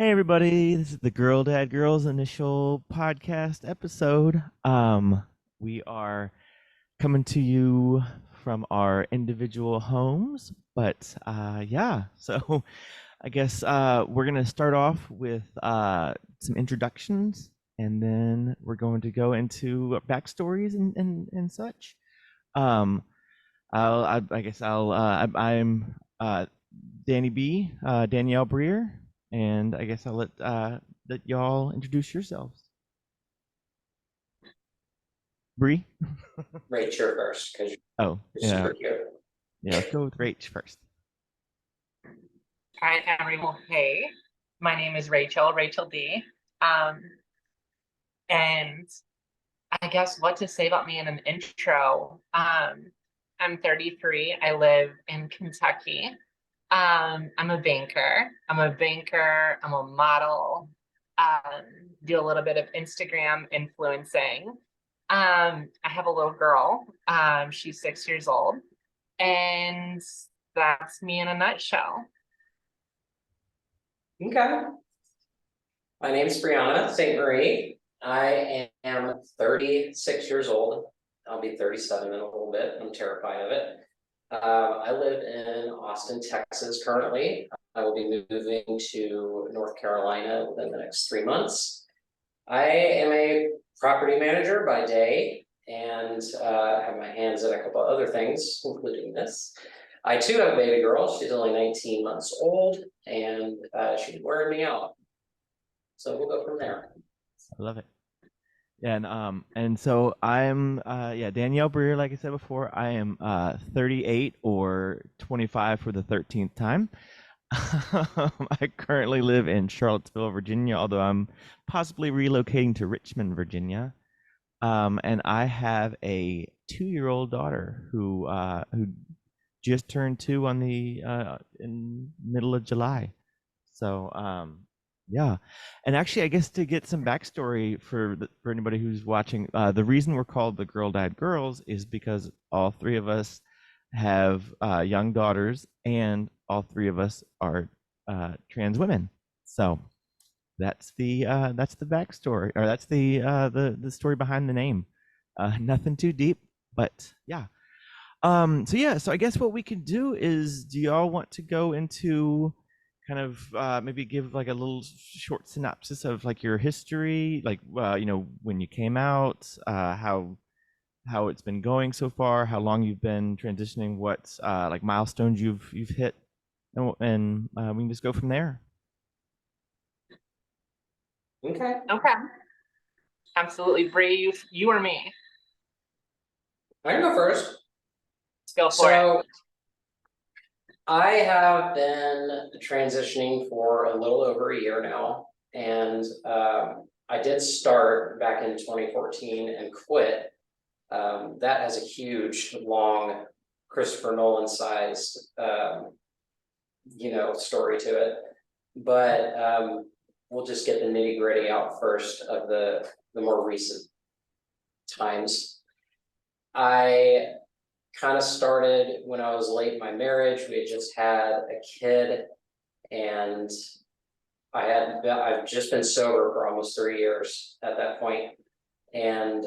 Hey everybody, this is the Girl Dad Girls initial podcast episode. We are coming to you from our individual homes, but yeah, so I guess we're gonna start off with some introductions, and then we're going to go into backstories and such. Um, I guess I'm Danny B, Danielle Breer, and I guess I'll let y'all introduce yourselves. Bree? Rate your first because Oh, you're yeah, super cute. yeah. Let's go with Rach first. Hi, everyone. Hey, my name is Rachel D. Um, and I guess what to say about me in an intro. I'm 33. I live in Kentucky. I'm a banker. I'm a model. Do a little bit of Instagram influencing. I have a little girl. She's 6 years old. And that's me in a nutshell. Okay. My name's Brianna St. Marie. I am 36 years old. I'll be 37 in a little bit. I'm terrified of it. I live in Austin, Texas currently. I will be moving to North Carolina within the next 3 months. I am a property manager by day and have my hands in a couple other things, including this. I too have a baby girl. She's only 19 months old and she's wearing me out. So we'll go from there. I love it. Yeah, and so I'm yeah, Danielle Breer, like I said before. I am 38 or 25 for the 13th time. I currently live in Charlottesville, Virginia, although I'm possibly relocating to Richmond, Virginia. And I have a 2-year-old daughter who just turned 2 on the in middle of July. So yeah, and actually, I guess to get some backstory for anybody who's watching, the reason we're called the Girl Dad Girls is because all three of us have young daughters, and all three of us are trans women. So that's the backstory, or that's the story behind the name. Nothing too deep, but yeah. So yeah, so I guess what we can do is, do y'all want to go into kind of maybe give like a little short synopsis of like your history, like when you came out, how it's been going so far, how long you've been transitioning, what like milestones you've hit, and we can just go from there. Okay. Okay. Absolutely. Bree, you or me? I can go first. Let's go for it. So I have been transitioning for a little over a year now. And I did start back in 2014 and quit. That has a huge, long Christopher Nolan sized, story to it. But we'll just get the nitty gritty out first of the more recent times. I kind of started when I was late in my marriage. We had just had a kid, and I've just been sober for almost 3 years at that point. And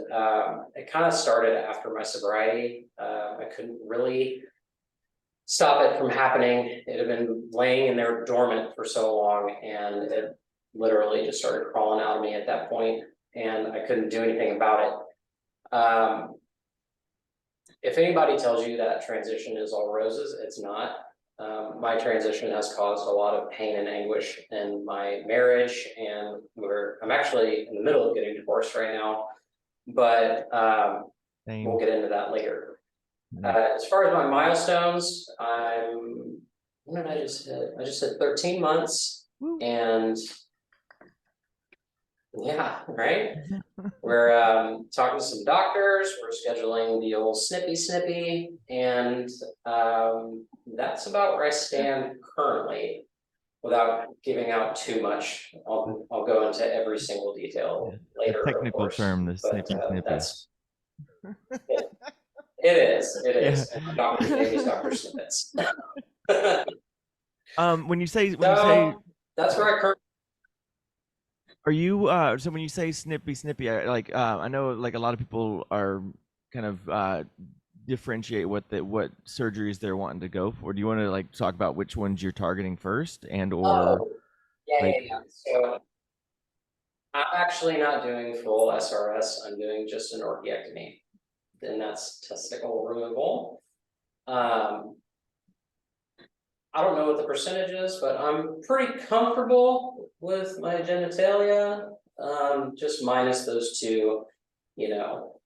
it kind of started after my sobriety. I couldn't really stop it from happening. It had been laying in there dormant for so long, and it literally just started crawling out of me at that point, and I couldn't do anything about it. If anybody tells you that transition is all roses, it's not. My transition has caused a lot of pain and anguish in my marriage, and I'm actually in the middle of getting divorced right now, but we'll get into that later. As far as my milestones, what did I just hit? I just hit 13 months. Woo. And yeah, right? We're talking to some doctors, we're scheduling the old snippy, and that's about where I stand currently without giving out too much. I'll go into every single detail later. The technical of course, term, the but snippy. that's it. It is. Yeah. And my doctor's name is Dr. Snippets. When you say that's where I currently. Are you so when you say snippy, like I know like a lot of people are kind of differentiate what surgeries they're wanting to go for. Do you want to like talk about which ones you're targeting first and or Oh, yeah, like yeah, yeah. So I'm actually not doing full SRS. I'm doing just an orchiectomy, and that's testicle removal. Um, I don't know what the percentage is, but I'm pretty comfortable with my genitalia. Just minus those two, you know,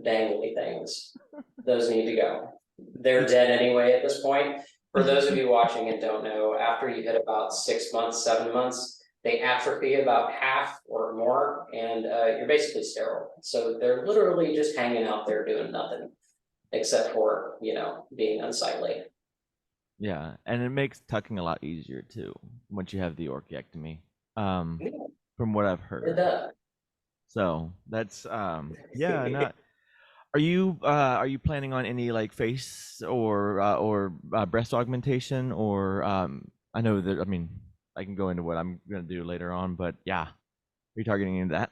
dangly things. Those need to go. They're dead anyway at this point. For those of you watching and don't know, after you hit about 6 months, 7 months, they atrophy about half or more, and you're basically sterile. So they're literally just hanging out there doing nothing, except for, you know, being unsightly. yeah, and it makes tucking a lot easier too once you have the orchiectomy. Um, Yeah, from what I've it heard. does. So that's yeah, not are you planning on any like face or breast augmentation or I know that I mean I can go into what I'm gonna do later on, but yeah, are you targeting into that?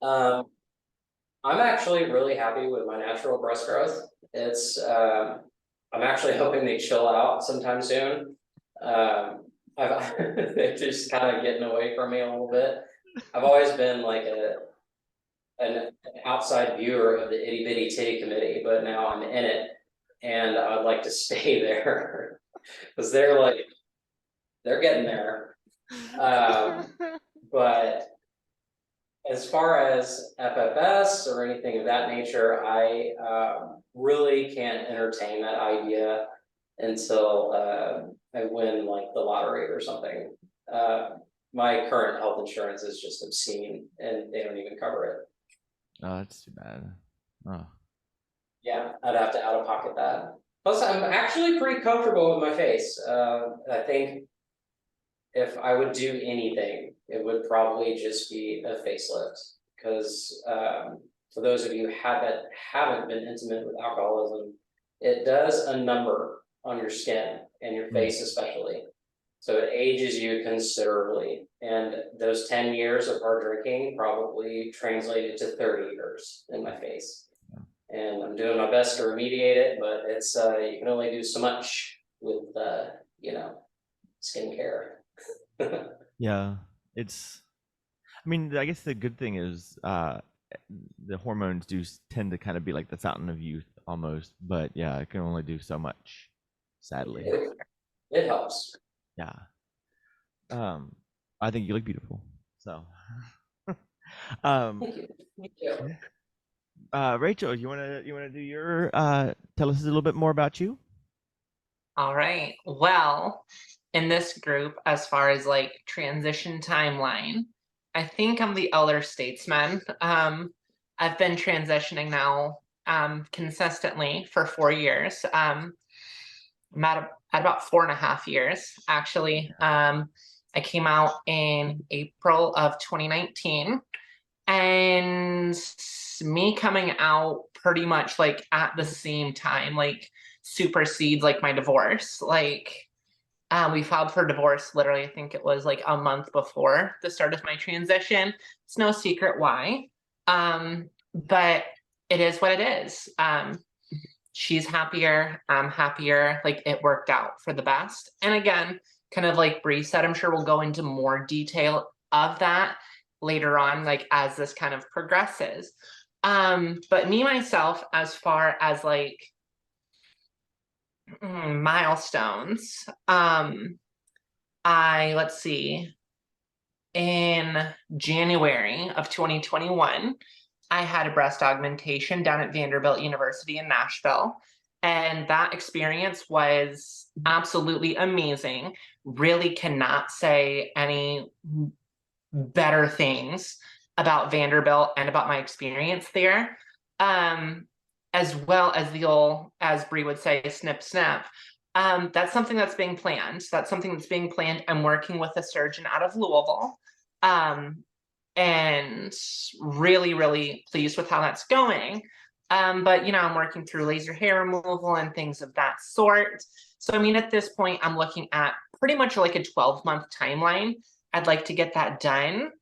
um, I'm actually really happy with my natural breast growth. I'm actually hoping they chill out sometime soon. I've they're just kind of getting away from me a little bit. I've always been like an outside viewer of the itty bitty titty committee, but now I'm in it, and I'd like to stay there because they're getting there. Um, but as far as FFS or anything of that nature, I really can't entertain that idea until I win like the lottery or something. Uh, my current health insurance is just obscene and they don't even cover it. Oh, that's too bad. Oh, Yeah, I'd have to out of pocket that. Plus, I'm actually pretty comfortable with my face. I think if I would do anything, it would probably just be a facelift. Because for those of you that haven't been intimate with alcoholism, it does a number on your skin and your mm, face especially. So it ages you considerably. And those 10 years of hard drinking probably translated to 30 years in my face. And I'm doing my best to remediate it, but it's you can only do so much with you know, skincare. yeah. It's I mean, I guess the good thing is the hormones do tend to kind of be like the fountain of youth almost, but yeah, it can only do so much, sadly. It helps. Yeah. Um, I think you look beautiful. So, um, Thank you. Thank you. Rachel, you wanna do your tell us a little bit more about you? All right. Well, in this group, as far as like transition timeline, I think I'm the elder statesman. I've been transitioning now consistently for 4 years. I'm at about 4.5 years, actually. I came out in April of 2019. And me coming out pretty much like at the same time, like supersedes like my divorce. Like we filed for divorce literally, I think it was like a month before the start of my transition. It's no secret why. But it is what it is. She's happier, I'm happier, like it worked out for the best. And again, kind of like Bree said, I'm sure we'll go into more detail of that later on, like as this kind of progresses. But me myself, as far as like milestones, let's see, in January of 2021, I had a breast augmentation down at Vanderbilt University in Nashville. And that experience was absolutely amazing. Really cannot say any better things about Vanderbilt and about my experience there. Um, as well as the old, as Bree would say, snip snap. That's something that's being planned. That's something that's being planned. I'm working with a surgeon out of Louisville. Um, and really, really pleased with how that's going. But I'm working through laser hair removal and things of that sort. So I mean, at this point, I'm looking at pretty much like a 12-month timeline I'd like to get that done.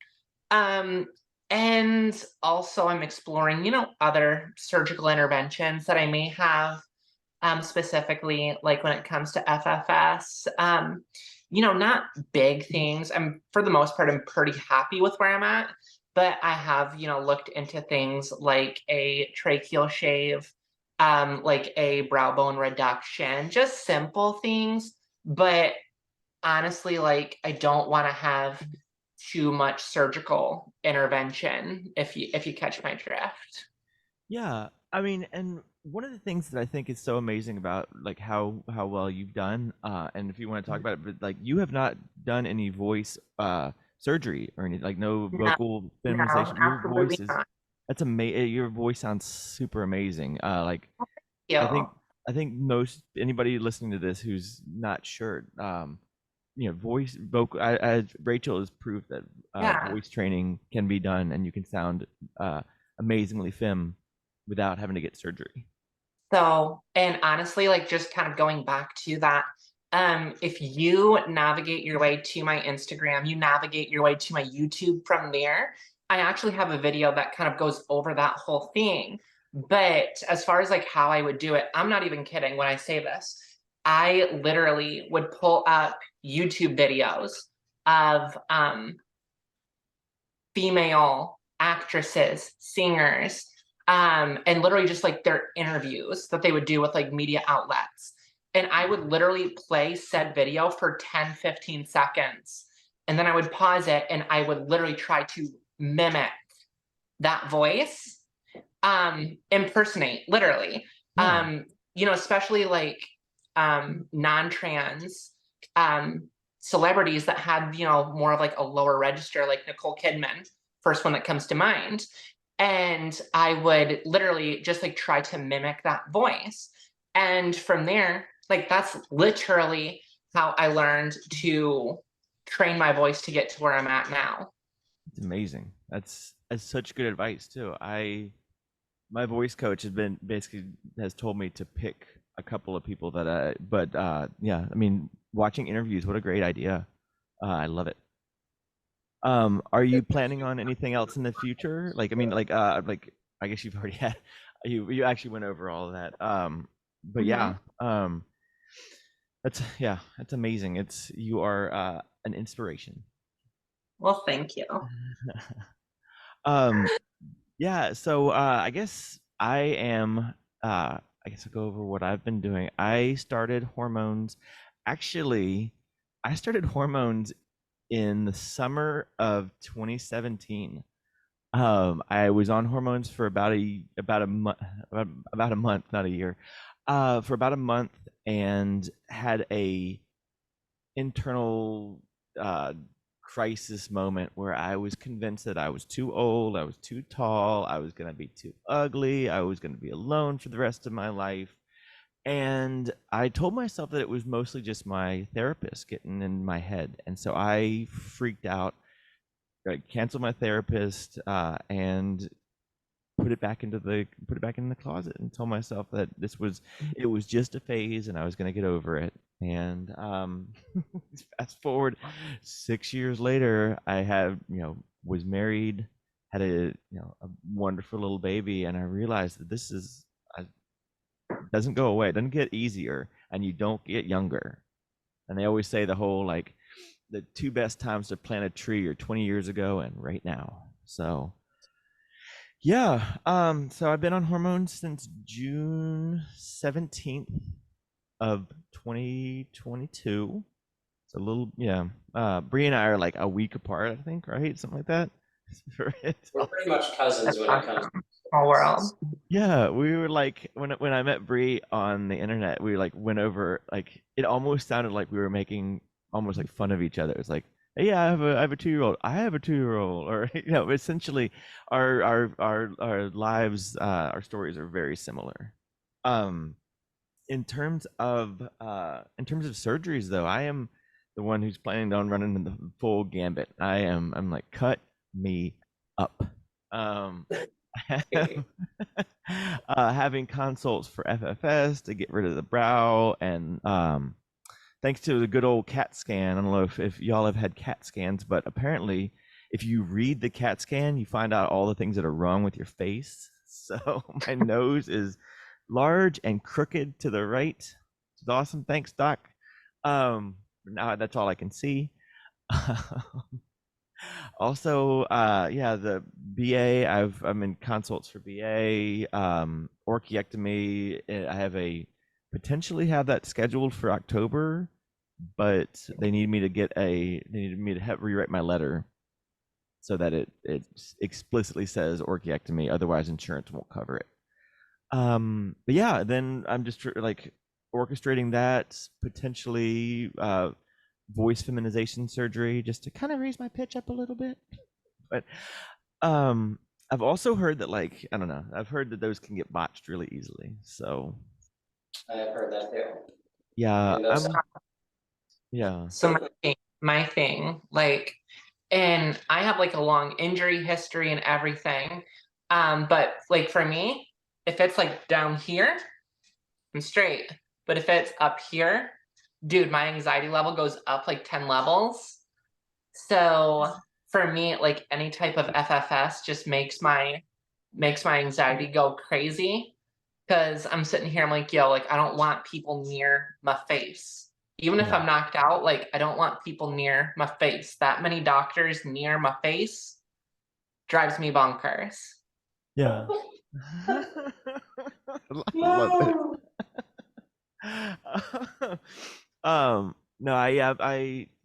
Um, and also I'm exploring, other surgical interventions that I may have, specifically like when it comes to FFS. Not big things. For the most part, I'm pretty happy with where I'm at, but I have, looked into things like a tracheal shave, like a brow bone reduction, just simple things. But honestly, like I don't want to have too much surgical intervention, if you catch my drift. Yeah, I mean, and one of the things that I think is so amazing about like how well you've done, and if you want to talk about it, but like you have not done any voice surgery or any like no No, vocal no, feminization. Your absolutely voice is not. that's amazing. Your voice sounds super amazing. Like I think You. I think most anybody listening to this who's not sure, voice vocal as Rachel has proved that Yeah. voice training can be done and you can sound uh, amazingly femme without having to get surgery. So, and honestly, like just kind of going back to that, if you navigate your way to my Instagram, you navigate your way to my YouTube from there, I actually have a video that kind of goes over that whole thing. But as far as like how I would do it, I'm not even kidding when I say this. I literally would pull up YouTube videos of female actresses, singers, and literally just like their interviews that they would do with like media outlets. And I would literally play said video for 10, 15 seconds. And then I would pause it and I would literally try to mimic that voice, impersonate, literally. Yeah. Especially like non-trans um celebrities that had, more of like a lower register, like Nicole Kidman, first one that comes to mind. And I would literally just like try to mimic that voice. And from there, like that's literally how I learned to train my voice to get to where I'm at now. It's amazing. That's such good advice too. My voice coach has been basically has told me to pick a couple of people that but yeah, I mean watching interviews, what a great idea. I love it. Are you planning on anything else in the future? Like, I mean, like I guess you've already had you actually went over all of that. But Mhm. yeah, that's amazing. You are an inspiration. Well, thank you. Um, yeah, so I guess I guess I'll go over what I've been doing. I started hormones. Actually, I started hormones in the summer of 2017. I was on hormones for about a month, about a month, not a year, for about a month, and had a internal uh, crisis moment where I was convinced that I was too old, I was too tall, I was gonna be too ugly, I was gonna be alone for the rest of my life. And I told myself that it was mostly just my therapist getting in my head. And so I freaked out, like canceled my therapist, and put it back in the closet and told myself that it was just a phase and I was going to get over it. And fast forward 6 years later, I have was married, had a wonderful little baby, and I realized that it doesn't go away, it doesn't get easier, and you don't get younger. And they always say the whole like the two best times to plant a tree are 20 years ago and right now. So yeah, so I've been on hormones since June 17th of 2022. It's a little, yeah. Bree and I are like a week apart, I think, right? Something like that. We're pretty much cousins That's when it comes awesome. to Small world. hormones. Yeah, we were like when I met Bree on the internet, we like went over like it almost sounded like we were making almost like fun of each other. It's like, hey, yeah, I have a 2 year old. I have a 2 year old, or essentially our lives, our stories are very similar. Um, in terms of surgeries though, I am the one who's planning on running the full gambit. I'm like, cut me up. Um, having consults for FFS to get rid of the brow and thanks to the good old CAT scan. I don't know if y'all have had CAT scans, but apparently, if you read the CAT scan, you find out all the things that are wrong with your face. So my nose is large and crooked to the right. It's awesome. Thanks, Doc. Now that's all I can see. Also, yeah, the BA. I'm in consults for BA, orchiectomy. I have a potentially have that scheduled for October, but they need me to they needed me to rewrite my letter so that it explicitly says orchiectomy. Otherwise, insurance won't cover it. But yeah, then I'm just like orchestrating that potentially voice feminization surgery just to kind of raise my pitch up a little bit. But um, I've also heard that like I don't know. I've heard that those can get botched really easily. So I've heard that too. yeah, And those, yeah. So my thing, like, and I have like a long injury history and everything. But like for me, if it's like down here, I'm straight. But if it's up here, dude, my anxiety level goes up like 10 levels. So for me, like any type of FFS just makes my anxiety go crazy. Cause I'm sitting here, I'm like, yo, like I don't want people near my face. Even if Yeah. I'm knocked out, like I don't want people near my face. That many doctors near my face drives me bonkers. Yeah. I love it. no. No,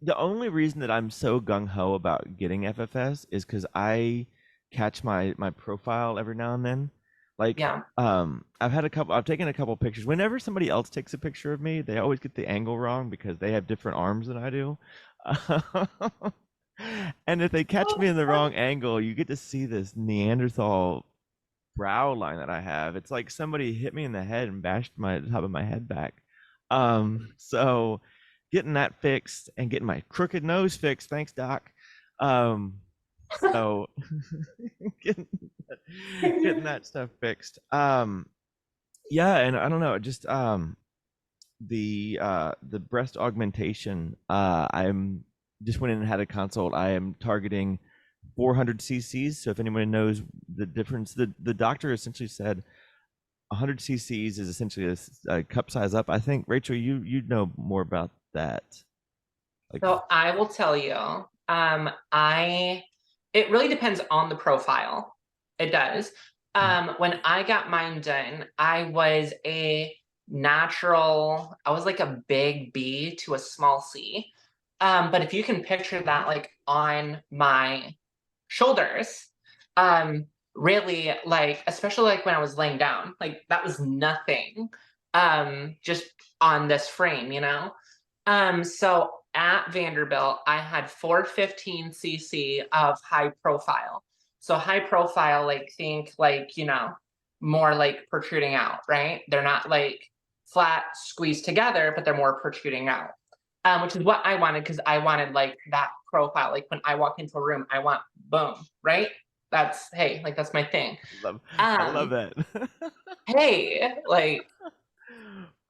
the only reason that I'm so gung ho about getting FFS is because I catch my profile every now and then. Like, Yeah. I've taken a couple pictures. Whenever somebody else takes a picture of me, they always get the angle wrong because they have different arms than I do. And if they catch me in the wrong angle, you get to see this Neanderthal brow line that I have. It's like somebody hit me in the head and bashed my top of my head back. So getting that fixed and getting my crooked nose fixed, thanks, Doc. So getting getting that stuff fixed. Yeah, and I don't know, just the breast augmentation. I'm just went in and had a consult. I am targeting 400 cc's. So if anyone knows the difference, the doctor essentially said 100 cc's is essentially a cup size up. I think Rachel, you know more about that. Like, So I will tell you, I it really depends on the profile. It does. When I got mine done, I was I was like a big B to a small C. But if you can picture that like on my shoulders, really like, especially like when I was laying down, like that was nothing. Just on this frame, you know? So at Vanderbilt, I had 415 cc of high profile. So high profile, like think like, more like protruding out, right? They're not like flat squeezed together, but they're more protruding out. Which is what I wanted because I wanted like that profile. Like when I walk into a room, I want boom, right? That's hey, like that's my thing. love, I love Um, that. hey, like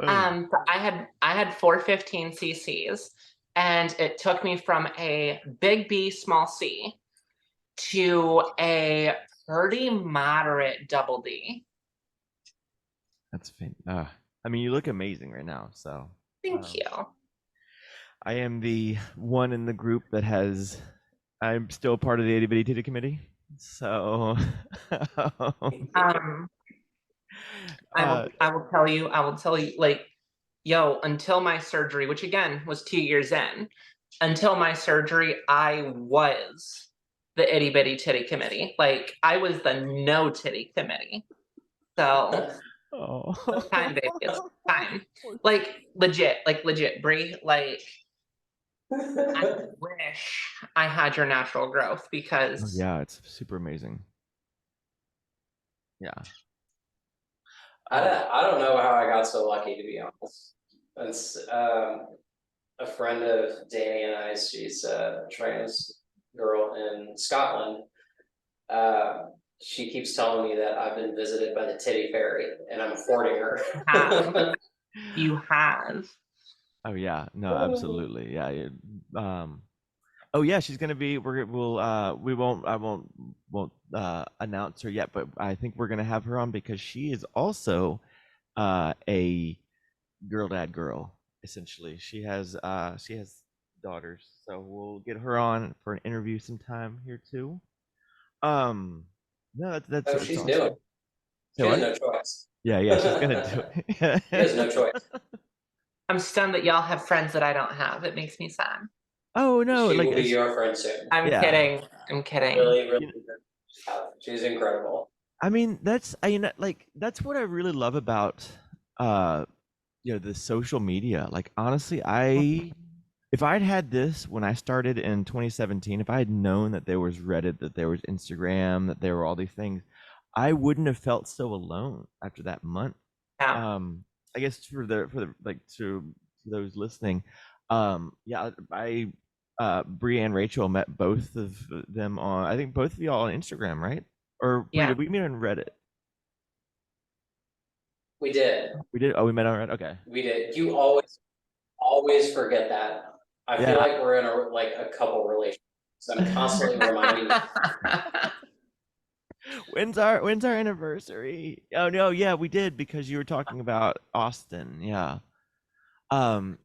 Boom. so I had 415 cc's, and it took me from a big B, small C to a pretty moderate double D. That's I mean, you look amazing right now. So, Thank um, you. I am the one in the group that has. I'm still part of the itty bitty titty committee. So, Um, I uh, will I will tell you, like, yo, until my surgery, which again was 2 years in, until my surgery, I was the itty bitty titty committee. Like I was the no titty committee. So it's oh. time, baby. It's time. Like legit, Brie. Like I wish I had your natural growth Oh, because yeah, it's super amazing. Yeah. I Um, don't, I don't know how I got so lucky, to be honest. It's a friend of Danny and I. She's a trans girl in Scotland. Uh, she keeps telling me that I've been visited by the titty fairy, and I'm hoarding her. have you have. Oh yeah, no, absolutely, yeah. Oh yeah, she's gonna be. We won't. I won't announce her yet, but I think we're gonna have her on because she is also a girl dad girl. Essentially, she has daughters, so we'll get her on for an interview sometime here too. Um, no, Oh, it's she's doing. awesome. She So has what? no choice. Yeah, she's gonna do She has no it. choice. I'm stunned that y'all have friends that I don't have. It makes me sad. Oh no, She like will be it's your friend soon. I'm yeah. kidding. I'm kidding. Really, really You good. She's incredible. I mean, like that's what I really love about uh the social media. Like honestly, I if I'd had this when I started in 2017, if I had known that there was Reddit, that there was Instagram, that there were all these things, I wouldn't have felt so alone after that month. Yeah. Um I guess for the like to those listening, yeah, I Brie and Rachel met both of them on, I think both of y'all on Instagram, right? Or Brie, Yeah. did we meet on Reddit? We did. We did. Oh, we met on Reddit. Okay. We did. You always forget that. I feel Yeah. like we're in a couple relationships. I'm constantly reminding you. When's our anniversary? Oh no, yeah, we did because you were talking about Austin. Yeah.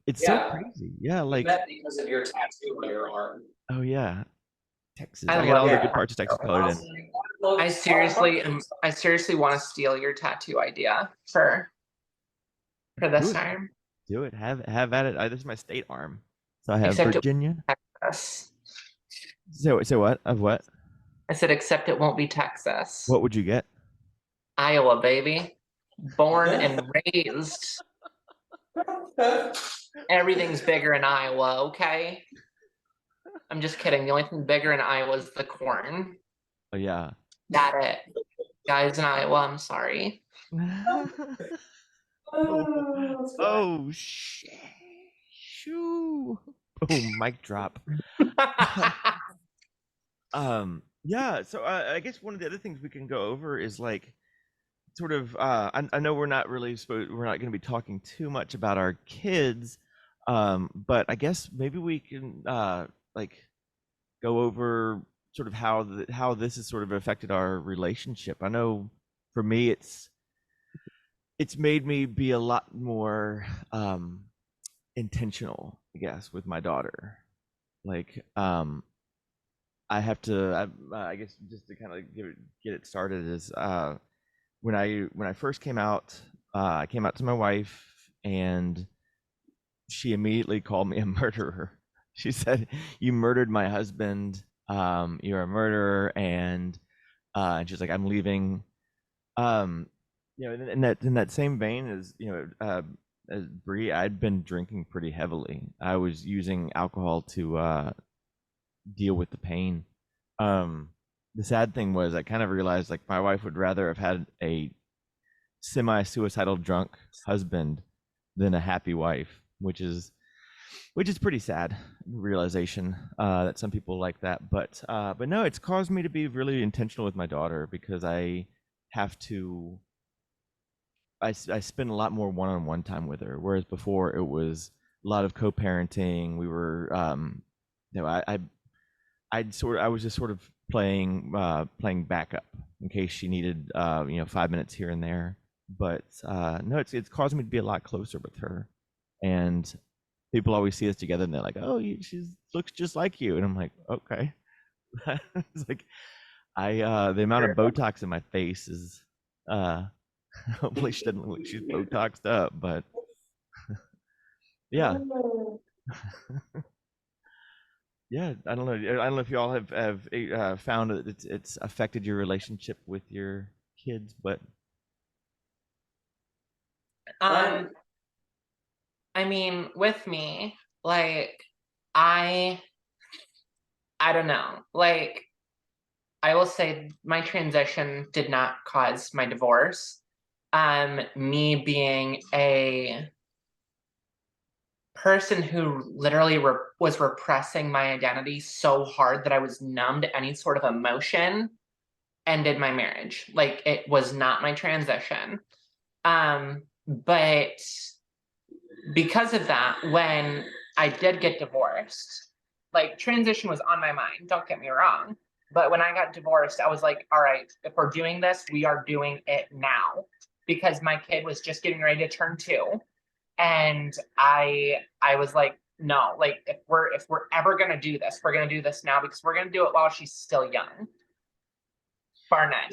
It's so Yeah, crazy. Yeah, we like met because of your tattoo on your arm. oh yeah, Texas. I I got love all the your good Yeah. parts of Texas colored in. I seriously want to steal your tattoo idea for Do this it. time. Do it. Have at it. This is my state arm. So I have Except it Virginia. won't be Texas. So what? Of what? I said except it won't be Texas. What would you get? Iowa, baby. Born and raised. Everything's bigger in Iowa, okay? I'm just kidding. The only thing bigger in Iowa is the corn. Oh yeah. That it. Guys in Iowa, I'm sorry. Oh, oh shit. Shoo. Boom, mic drop. Yeah, so I guess one of the other things we can go over is like sort of I know we're not going to be talking too much about our kids, but I guess maybe we can like go over sort of how this has sort of affected our relationship. I know for me it's made me be a lot more intentional, I guess, with my daughter. Like I have to I guess just to kind of get it started is when I first came out, I came out to my wife, and she immediately called me a murderer. She said, "You murdered my husband. You're a murderer," and she's like, "I'm leaving." Um, in that same vein as as Brie, I'd been drinking pretty heavily. I was using alcohol to deal with the pain. The sad thing was, I kind of realized like my wife would rather have had a semi-suicidal drunk husband than a happy wife, which is pretty sad realization that some people like that. But no, it's caused me to be really intentional with my daughter because I have to. I spend a lot more one-on-one time with her, whereas before it was a lot of co-parenting. We were, I was just sort of playing backup in case she needed 5 minutes here and there. But no, it's caused me to be a lot closer with her, and people always see us together and they're like, "Oh, she looks just like you," and I'm like, "Okay." It's like the amount of Botox in my face is uh hopefully she doesn't look like she's Botoxed up, but yeah. Yeah, I don't know. I don't know if y'all have found that it's affected your relationship with your kids, but um, I mean, with me, like, I I don't know. Like, I will say my transition did not cause my divorce. Me being a person who literally was repressing my identity so hard that I was numb to any sort of emotion ended my marriage. Like, it was not my transition. But because of that, when I did get divorced, like transition was on my mind, don't get me wrong. But when I got divorced, I was like, all right, if we're doing this, we are doing it now. Because my kid was just getting ready to turn 2. And I was like, no, like if we're ever gonna do this, we're gonna do this now because we're gonna do it while she's still young. Barnett.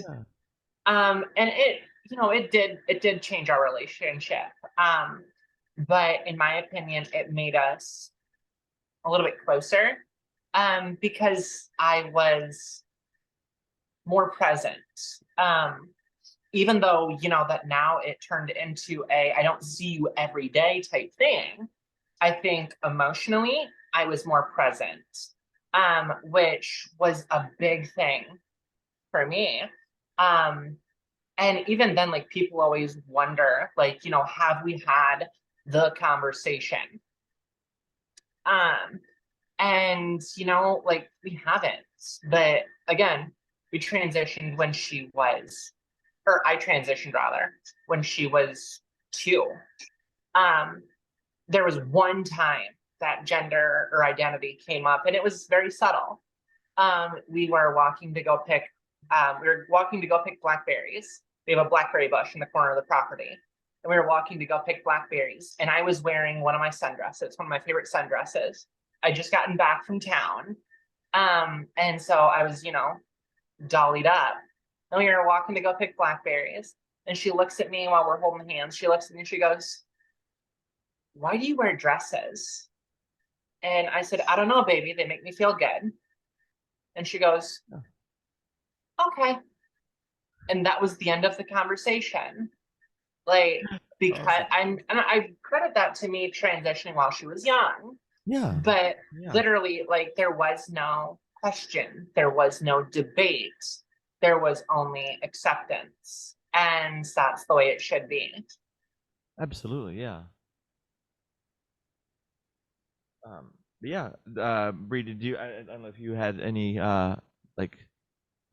Yeah. And it did change our relationship. But in my opinion, it made us a little bit closer. Because I was more present. Um, Even though, that now it turned into a I don't see you every day type thing, I think emotionally I was more present, which was a big thing for me. Um, and even then, like people always wonder, like, have we had the conversation? Um, and like we haven't. But again, we transitioned when she was, or I transitioned rather, when she was 2. Um, there was one time that gender or identity came up, and it was very subtle. We were walking to go pick, blackberries. We have a blackberry bush in the corner of the property, and we were walking to go pick blackberries. And I was wearing one of my sundresses, one of my favorite sundresses. I just gotten back from town, and so I was, dollied up. And we were walking to go pick blackberries, and she looks at me while we're holding hands. She looks at me and she goes, "Why do you wear dresses?" And I said, "I don't know, baby. They make me feel good." And she goes, Oh, "Okay." And that was the end of the conversation. Like, because awesome. and I credit that to me transitioning while she was young, Yeah. but Yeah. literally, like, there was no question, there was no debate, there was only acceptance. And that's the way it should be. Absolutely. Yeah. But yeah. Bree, did you? I don't know if you had any like I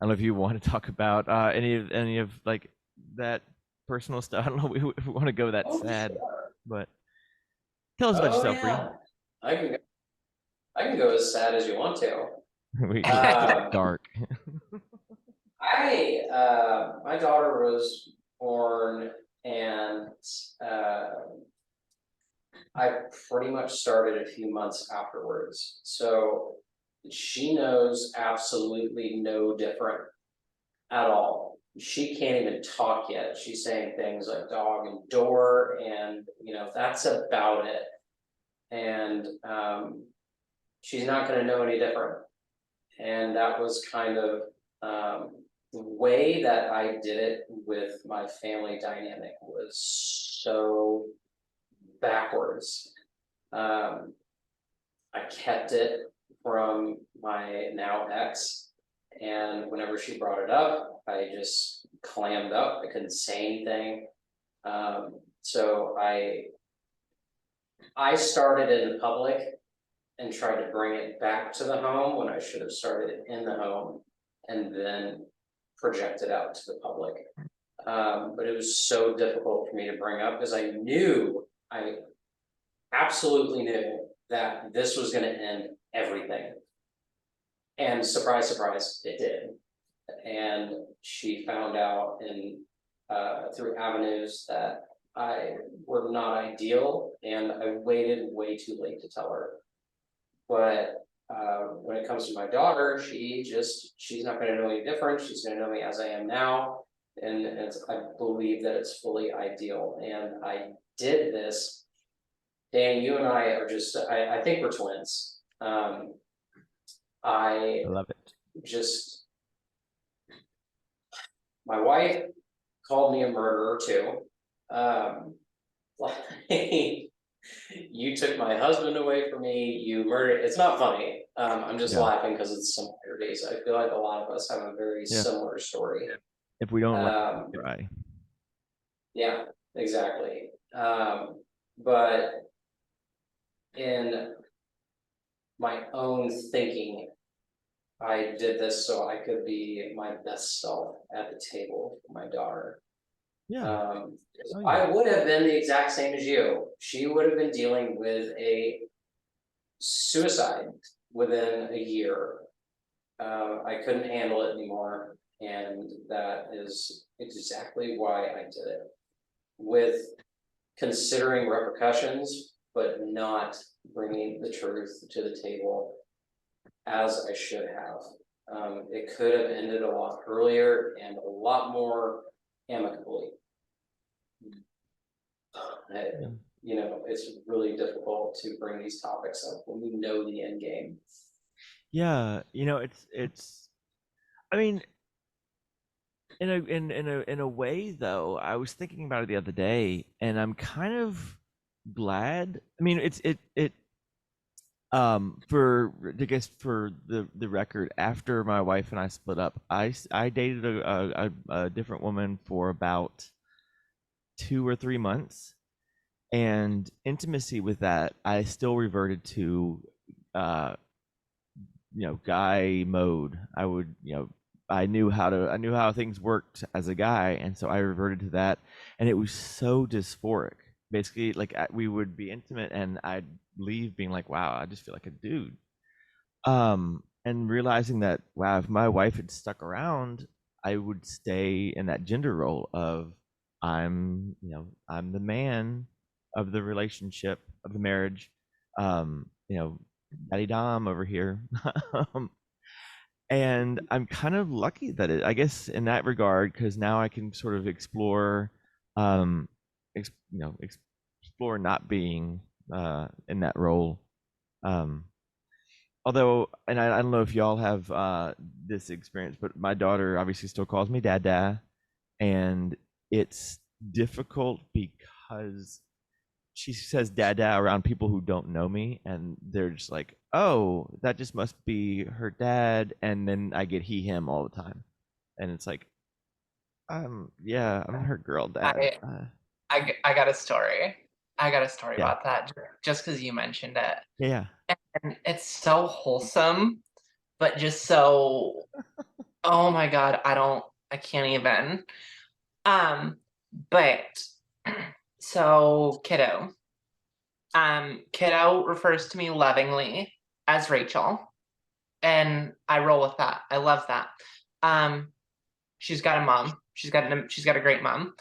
don't know if you want to talk about any of like that personal stuff. I don't know if we want to go that Oh, sad, sure. but tell us about Oh, yourself, Bree. yeah. I can go, I can go as sad as you want to. We keep it Um, dark. my daughter was born, and uh, I pretty much started a few months afterwards. So she knows absolutely no different at all. She can't even talk yet. She's saying things like dog and door, and that's about it. And she's not going to know any different. And that was kind of the way that I did it with my family dynamic was so backwards. Um, I kept it from my now ex, and whenever she brought it up, I just clammed up. I couldn't say anything. So I started in public and tried to bring it back to the home when I should have started it in the home and then projected out to the public. But it was so difficult for me to bring up because I absolutely knew that this was going to end everything. And surprise, surprise, it did. And she found out through avenues that I were not ideal, and I waited way too late to tell her. But when it comes to my daughter, she's not going to know any different. She's going to know me as I am now, and I believe that it's fully ideal. And I did this. Danny, you and I are I think we're twins. I I love it. just My wife called me a murderer too. Like, you took my husband away from me, you murdered. It's not funny. I'm just Yeah. laughing because it's similarities. I feel like a lot of us have a very Yeah. similar story. If we don't laugh, Um, we cry. yeah, exactly. But in my own thinking, I did this so I could be my best self at the table for my daughter. Yeah. 'Cause Oh yeah. I would have been the exact same as you. She would have been dealing with a suicide within a year. I couldn't handle it anymore, and that is exactly why I did it. With considering repercussions, but not bringing the truth to the table as I should have. It could have ended a lot earlier and a lot more amicably. Yeah. You know, it's really difficult to bring these topics up when we know the end game. Yeah, it's I mean, in a way though, I was thinking about it the other day and I'm kind of glad. I mean, it for I guess for the record, after my wife and I split up, I dated a different woman for about 2 or 3 months, and intimacy with that, I still reverted to uh guy mode. I knew how things worked as a guy, and so I reverted to that, and it was so dysphoric. Basically, like we would be intimate, and I'd leave being like, "Wow, I just feel like a dude." And realizing that, wow, if my wife had stuck around, I would stay in that gender role of I'm the man of the relationship, of the marriage. Daddy Dom over here. um, and I'm kind of lucky that I guess in that regard, because now I can sort of explore, um, explore not being in that role. Um, Although, and I don't know if y'all have this experience, but my daughter obviously still calls me Dada, and it's difficult because she says Dada around people who don't know me, and they're just like, "Oh, that just must be her dad," and then I get he him all the time, and it's like, yeah, I'm her girl dad. I I got a story. I got a story Yeah, about that just because you mentioned it. yeah, And it's so wholesome, but just so, oh my God, I can't even. Um, but so kiddo refers to me lovingly as Rachel, and I roll with that. I love that. Um, she's got a mom. She's got a great mom.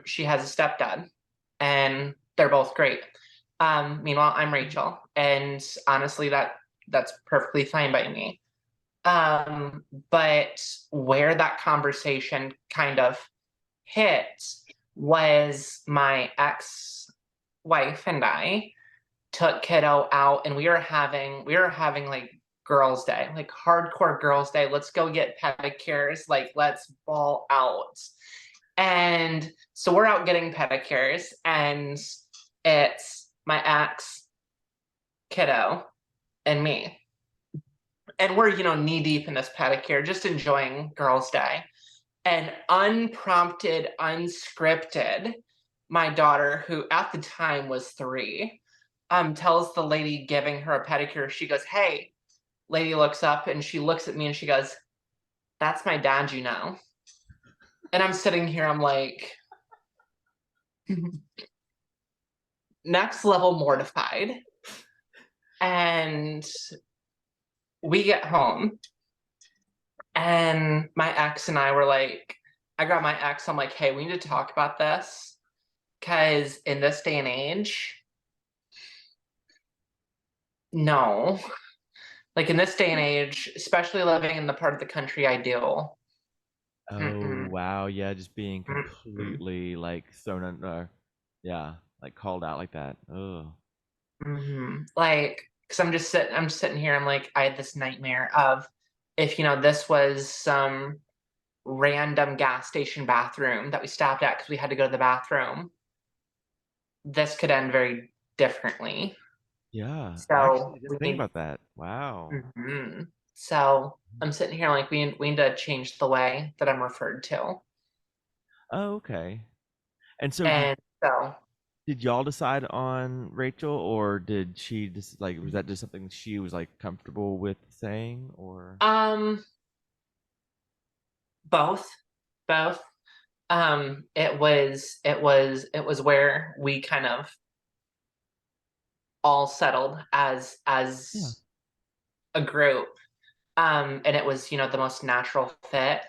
She has a stepdad, and they're both great. Meanwhile, I'm Rachel, and honestly, that's perfectly fine by me. But where that conversation kind of hit was my ex-wife and I took kiddo out, and we were having like girls' day, like hardcore girls' day. Let's go get pedicures, like let's ball out. And so we're out getting pedicures, and it's my ex, kiddo, and me. And we're, knee deep in this pedicure, just enjoying girls' day. And unprompted, unscripted, my daughter, who at the time was 3, tells the lady giving her a pedicure, she goes, "Hey," lady looks up and she looks at me and she goes, "That's my dad, you know." And I'm sitting here, I'm like, next level mortified. And we get home, and my ex and I were like, I grabbed my ex, I'm like, "Hey, we need to talk about this. Because in this day and age, no." Like in this day and age, especially living in the part of the country I do, oh mm-mm, wow, yeah, just being mm-mm, completely like thrown under, yeah, like called out like that. Oh, like, because I'm sitting here, I'm like, I had this nightmare of if this was some random gas station bathroom that we stopped at because we had to go to the bathroom, this could end very differently. yeah, I So actually didn't we think need, about that. Wow. so I'm sitting here like we need to change the way that I'm referred to. Oh, okay. And so And so, did y'all decide on Rachel, or did she just like was that just something she was like comfortable with saying, or? um, both, both. it was where we kind of all settled Yeah. as a group. And it was, the most natural fit.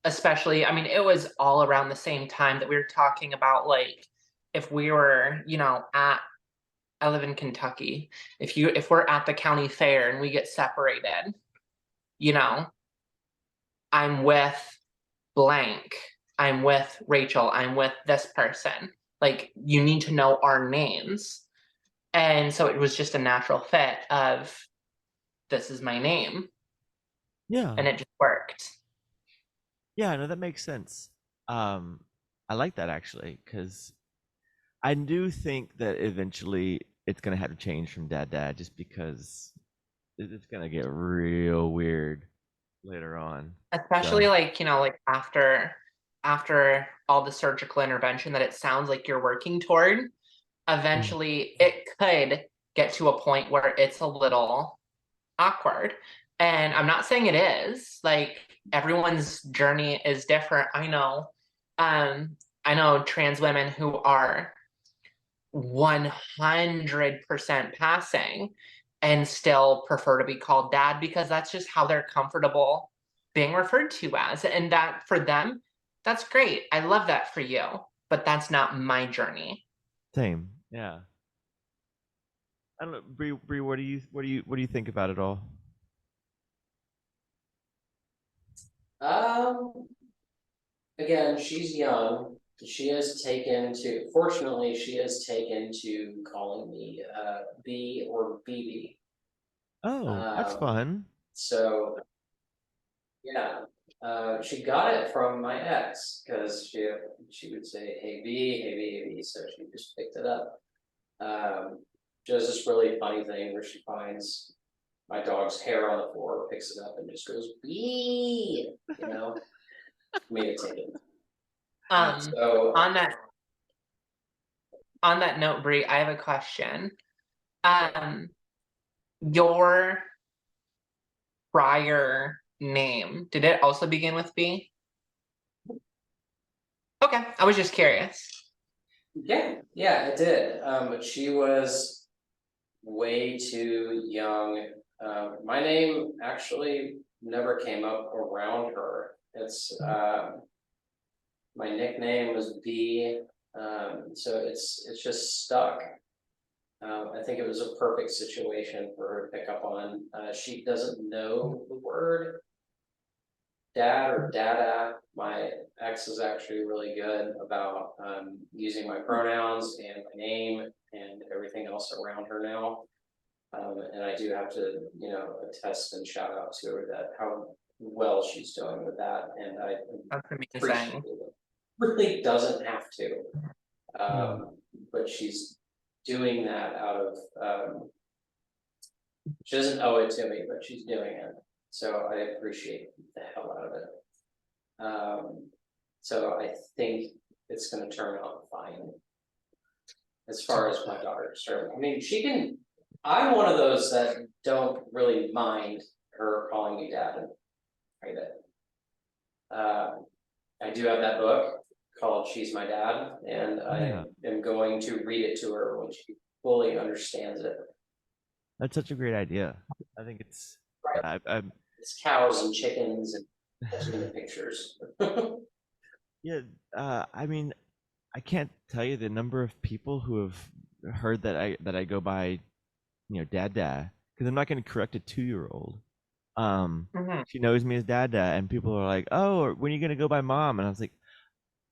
Especially, I mean, it was all around the same time that we were talking about, like, if we were, I live in Kentucky. If we're at the county fair and we get separated, you know, I'm with blank. I'm with Rachel. I'm with this person. Like, you need to know our names. And so it was just a natural fit of, this is my name, Yeah. and it just worked. Yeah, no, that makes sense. Um, I like that actually, because I do think that eventually it's gonna have to change from dad just because it's gonna get real weird later on. Especially, So, like, like after all the surgical intervention that it sounds like you're working toward, mm, eventually it could get to a point where it's a little awkward. And I'm not saying it is. Like, everyone's journey is different. I know trans women who are 100% passing and still prefer to be called dad because that's just how they're comfortable being referred to as. And that, for them, that's great. I love that for you. But that's not my journey. same. Yeah. I don't know, Bree. What do you think about it all? Um, Again, she's young. Fortunately, she has taken to calling me B or BB. Oh, that's Um, fun. so yeah, she got it from my ex because she would say, "Hey B, hey B, hey B," so she just picked it up. Um, she does this really funny thing where she finds my dog's hair on the floor, picks it up, and just goes B, for me to take it. Um, So on that note, Brie, I have a question. Um, your prior name, did it also begin with B? Okay, I was just curious. yeah, yeah, it did. But she was way too young. My name actually never came up around her. It's my nickname was B, so it's just stuck. I think it was a perfect situation for her to pick up on. She doesn't know the word dad or dada. My ex is actually really good about using my pronouns and my name and everything else around her now. And I do have to, attest and shout out to her that how well she's doing with that. And I That's appreciate amazing. it. Really doesn't have to, Yeah. but she's doing that out of, she doesn't owe it to me, but she's doing it. So I appreciate the hell out of it. So I think it's gonna turn out fine. As far as my daughter's concerned, I mean, I'm one of those that don't really mind her calling me dad and private. I do have that book called She's My Dad, and I Yeah. am going to read it to her when she fully understands it. That's such a great idea. I think it's Right. yeah, I It's cows and chickens and touching the pictures. yeah, I mean, I can't tell you the number of people who have heard that I go by, dad, because I'm not going to correct a 2-year-old. Mhm. She knows me as dad, and people are like, "Oh, when are you going to go by mom?" And I was like,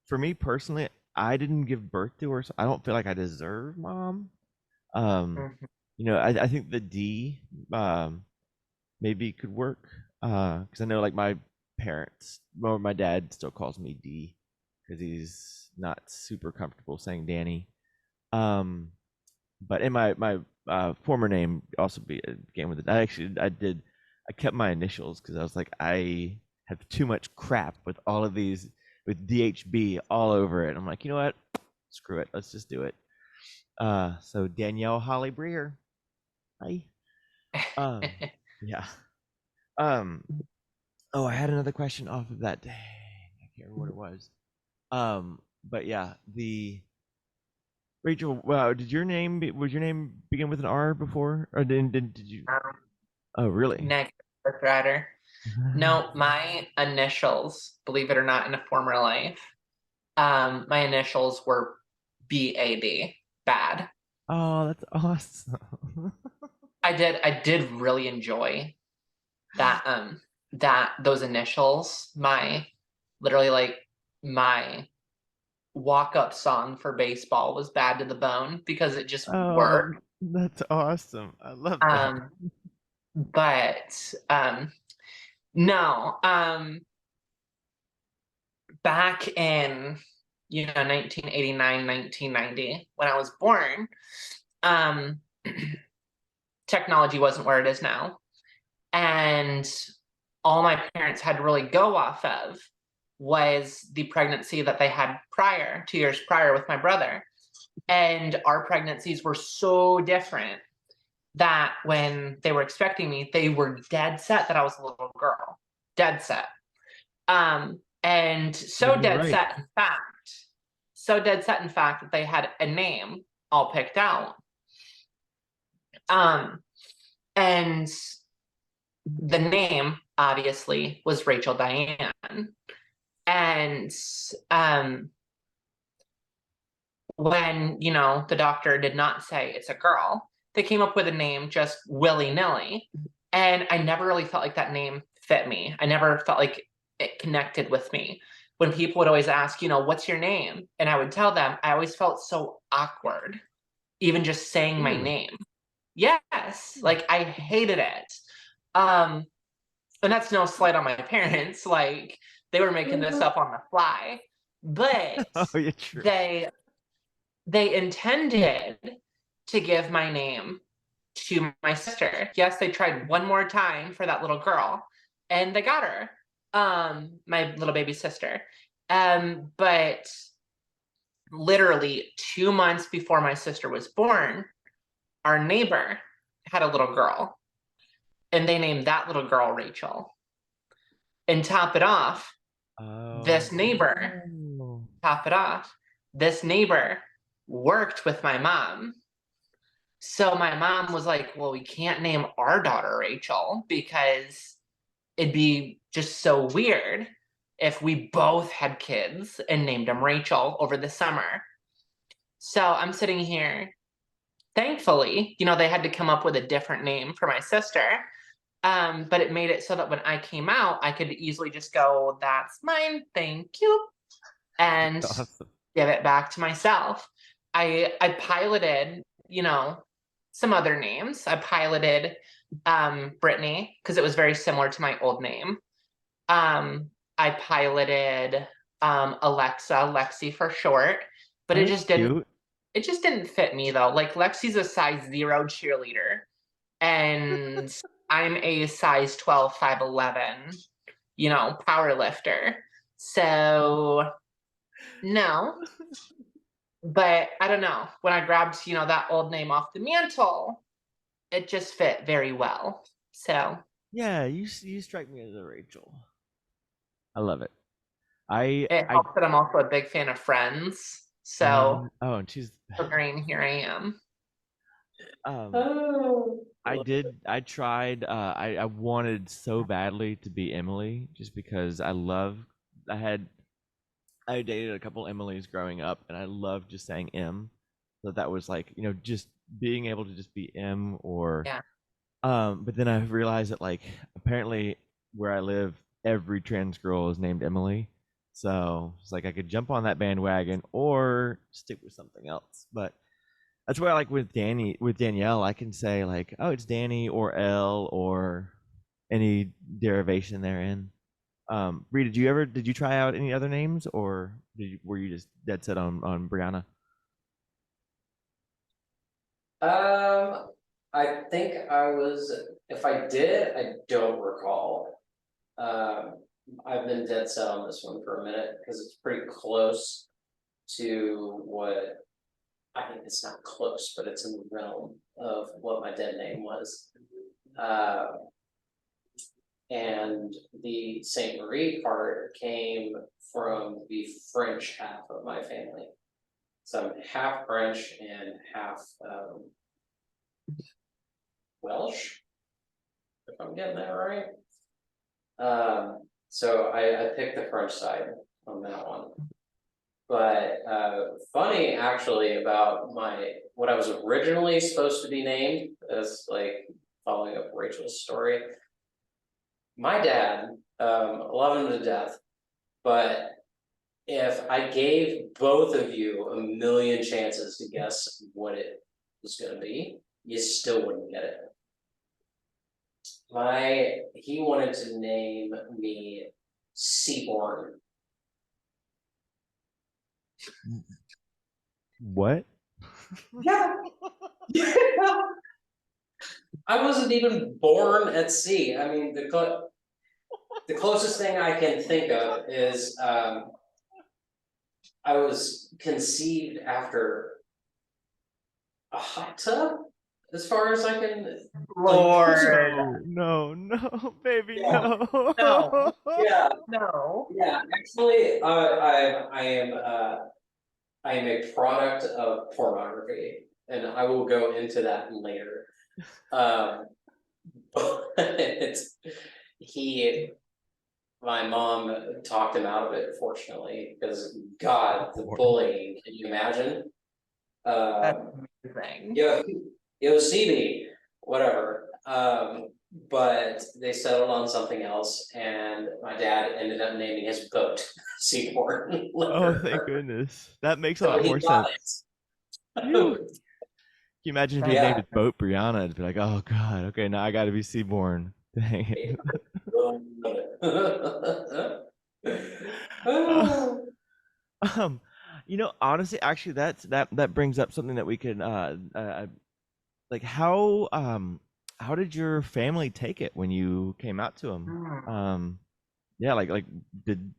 for me personally, I didn't give birth to her, so I don't feel like I deserve mom. Um, Mhm. I think the D um maybe could work. Because I know like my parents, or my dad still calls me D because he's not super comfortable saying Danny. Um, but in my former name also began with it. I kept my initials because I was like I have too much crap with all of these with DHB all over it. I'm like, you know what? Screw it. Let's just do it. So Danielle Holly Breer. Hi. Um, yeah. Um, oh, I had another question off of that. Dang, I can't remember what it was. But yeah, the Rachel. Wow, was your name begin with an R before, or did you? Um, Oh, really? Negative rider. No, my initials, believe it or not, in a former life, my initials were BAD, bad. Oh, that's awesome. I did really enjoy that those initials. My literally like my walk-up song for baseball was Bad to the Bone because it just Oh, worked. that's awesome. I love that. Um, but no, back in 1989, 1990, when I was born, um technology wasn't where it is now. And all my parents had to really go off of was the pregnancy that they had prior, 2 years prior with my brother. And our pregnancies were so different that when they were expecting me, they were dead set that I was a little girl. Dead set. And But so you're dead right. set, in fact, that they had a name all picked out. Um, and the name obviously was Rachel Diane. And when the doctor did not say it's a girl, they came up with a name just willy-nilly. And I never really felt like that name fit me. I never felt like it connected with me. When people would always ask, what's your name? And I would tell them, I always felt so awkward, even just saying my Really? name. Yes, like I hated it. Um, and that's no slight on my parents. Like they were making this up on the fly, but Oh, yeah, true. they intended to give my name to my sister. Yes, they tried one more time for that little girl, and they got her, my little baby sister. But literally 2 months before my sister was born, our neighbor had a little girl, and they named that little girl Rachel. And Oh. this neighbor, top it off, this neighbor worked with my mom. So my mom was like, well, we can't name our daughter Rachel because it'd be just so weird if we both had kids and named them Rachel over the summer. So I'm sitting here. Thankfully, they had to come up with a different name for my sister. But it made it so that when I came out, I could easily just go, that's mine, thank you, and Awesome. give it back to myself. I piloted, some other names. I piloted Brittany because it was very similar to my old name. I piloted Alexa, Lexi for short, but Oh, that's cute. it just didn't fit me though. Like Lexi's a size 0 cheerleader and I'm a size 12, 5'11", power lifter. So no, but I don't know. When I grabbed, that old name off the mantle, it just fit very well. So Yeah, you strike me as a Rachel. I love it. I it I helps that I'm also a big fan of Friends. So oh, and she's agreeing, here I am. um Oh, I tried I wanted so badly to be Emily just because I had I dated a couple Emilys growing up and I loved just saying M. So that was like, just being able to just be M or Yeah. but then I realized that like apparently where I live every trans girl is named Emily. So it's like I could jump on that bandwagon or stick with something else. But that's why I like with Danielle, I can say like, oh, it's Danny or L or any derivation therein. Bree, did you try out any other names or were you just dead set on Brianna? I think if I did, I don't recall. Um, I've been dead set on this one for a minute because it's pretty close to what I think it's not close, but it's in the realm of what my dead name was. And the Saint Marie part came from the French half of my family. So I'm half French and half Welsh, if I'm getting that right. So I picked the French side on that one. But funny actually about what I was originally supposed to be named, as like following up Rachel's story. My dad, love him to death, but if I gave both of you a million chances to guess what it was gonna be, you still wouldn't get it. He wanted to name me Seaborn. What? Yeah. I wasn't even born at sea. I mean, the closest thing I can think of is I was conceived after a hot tub, as far as I can. Lord, No, baby, Yeah, no. no, yeah, no. yeah. Actually, I am a product of pornography, and I will go into that later. But my mom talked him out of it, fortunately, because God, the bullying, can you imagine? That's Um, amazing. yo, CB, whatever. But they settled on something else, and my dad ended up naming his boat Seaport. Oh, thank goodness. That makes a So lot he more got sense. Phew. it. Can you imagine if he had named Yeah. his boat Brianna? It'd be like, oh god, okay, now I gotta be Seaborn. Dang it. Uh, um, honestly, actually, that brings up something that we could like how did your family take it when you came out to them? Hmm. Yeah, like did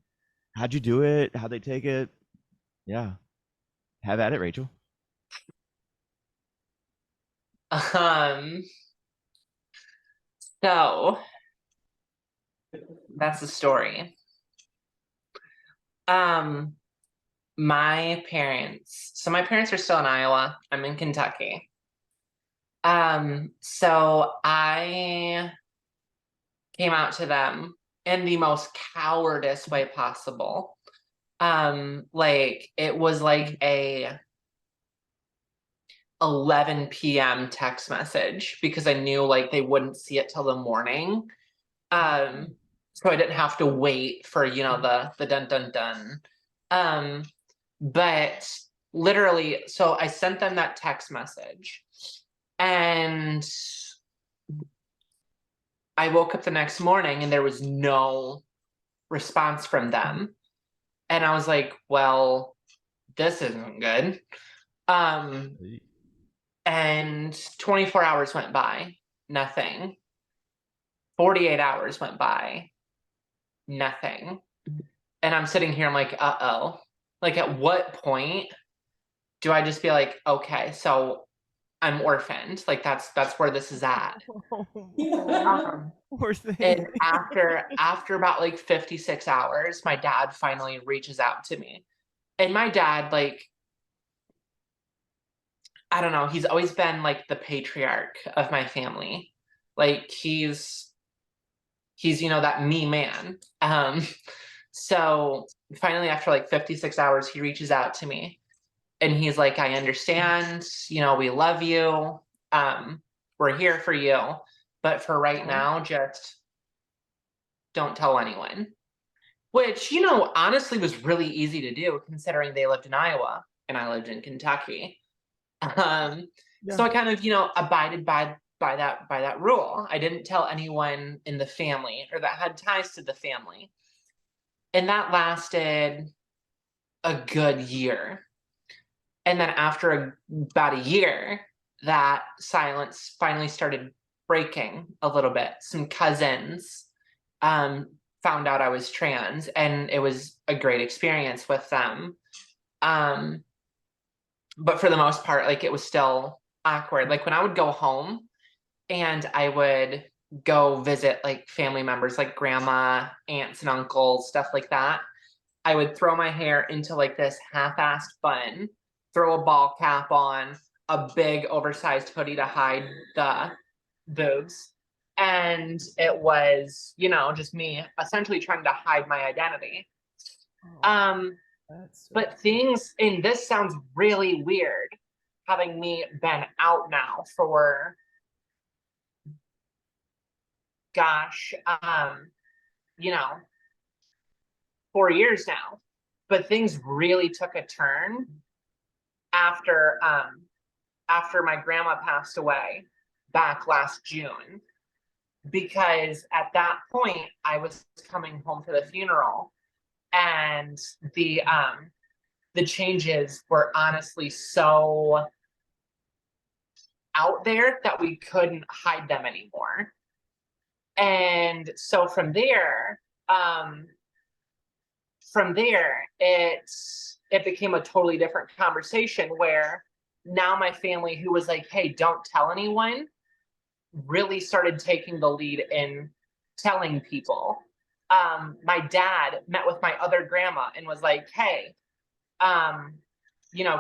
how'd you do it? How'd they take it? Yeah, have at it, Rachel. Um, so that's the story. Um, my parents are still in Iowa. I'm in Kentucky. So I came out to them in the most cowardice way possible. Like it was like a 11 p.m. text message because I knew like they wouldn't see it till the morning. So I didn't have to wait for, the dun dun dun. Um, but literally, so I sent them that text message and I woke up the next morning and there was no response from them. And I was like, well, this isn't good. Um, and 24 hours went by, nothing. 48 hours went by, nothing. And I'm sitting here, I'm like, uh-oh. Like, at what point do I just be like, okay, so I'm orphaned? Like, that's where this is at. Um, Poor thing. and after about like 56 hours, my dad finally reaches out to me. And my dad, like, I don't know, he's always been like the patriarch of my family. Like he's that me man. So finally after like 56 hours, he reaches out to me and he's like, I understand, we love you. We're here for you. But for right now, just don't tell anyone. Which, honestly was really easy to do considering they lived in Iowa and I lived in Kentucky. Um, Yeah. so I kind of, abided by that rule. I didn't tell anyone in the family or that had ties to the family. And that lasted a good year. And then after about a year, that silence finally started breaking a little bit. Some cousins um, found out I was trans, and it was a great experience with them. Um, but for the most part, like it was still awkward. Like when I would go home and I would go visit like family members, like grandma, aunts, and uncles, stuff like that. I would throw my hair into like this half-assed bun, throw a ball cap on, a big oversized hoodie to hide the boobs. And it was, just me essentially trying to hide my identity. Oh, Um, that's so but things, and this sounds really weird, having me been out now for, gosh, you know, 4 years now. But things really took a turn after after my grandma passed away back last June, because at that point I was coming home for the funeral, and the changes were honestly so out there that we couldn't hide them anymore. And so um from there it became a totally different conversation, where now my family, who was like, hey, don't tell anyone, really started taking the lead in telling people. My dad met with my other grandma and was like, hey, um,